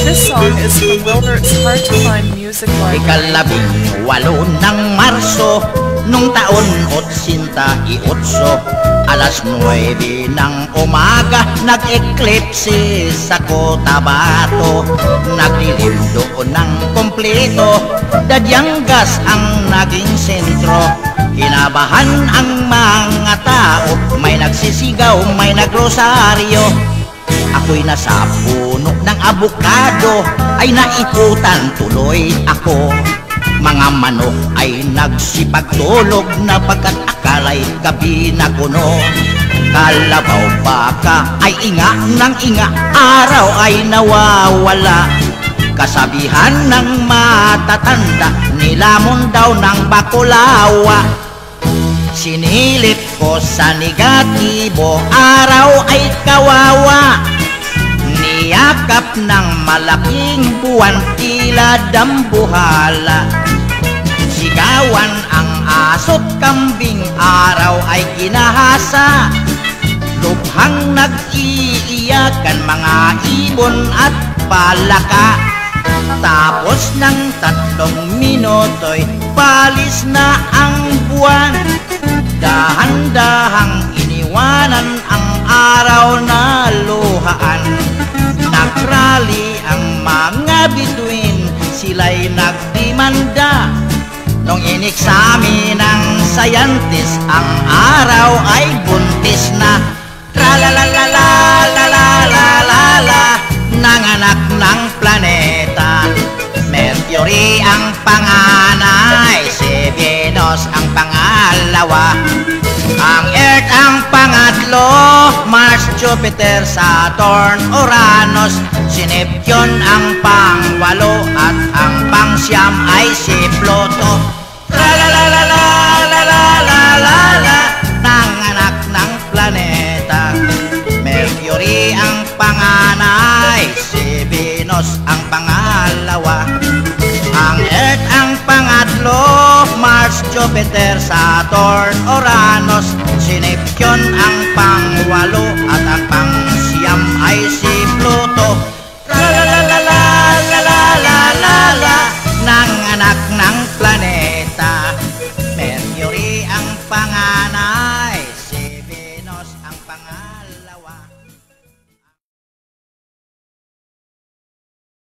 This song is from Wilder. It's hard to find music like it. Ikalabing-walo ng Marso, nung taon 88, alas 9 ng umaga, nag-eclipse sa Cotabato. Nagdilim doon ng kompleto, Dadyanggas ang naging sentro. Kinabahan ang mga tao, may nagsisigaw, may nagrosaryo. Ako'y nasa puno ng abukado, ay naikutan tuloy ako. Mga manok ay nagsipagtulog na pagkat akala'y gabi na kuno. Kalabaw baka ay inga ng inga, araw ay nawawala. Kasabihan ng matatanda, nilamon daw ng bakulawa. Sinilip ko sa negatibo, araw ay kawawa. Niyakap ng malaking buwan, tila dambuhala. Sigawan ang aso't kambing, araw ay ginahasa. Lubhang nag-iiyakan mga ibon at palaka. Tapos ng 3 minuto'y palis na ang buwan. Dahan-dahang iniwanan ang araw na luhaan. Nagrally ang mga bituin, sila'y nagdimanda. Nung ineksamin ng scientist, ang araw ay buntis na. Tra-la-la-la-la-la-la-la-la, nanganak ng planeta. Mercury ang panganay, si Venus ang pangalawa. Ang Earth ang pangatlo, Mars, Jupiter, Saturn, Uranus. Si Neptune ang pangwalo at ang pangsyam ay si Pluto. Tra-la-la-la-la-la-la-la-la, nanganak ng planeta. Mercury ang panganay, si Venus ang pangalawa. Ang Earth ang pangatlo, Mars, Jupiter, Saturn, Uranus. Si Neptune ang pangwalo at ang pangsyam ay si Pluto.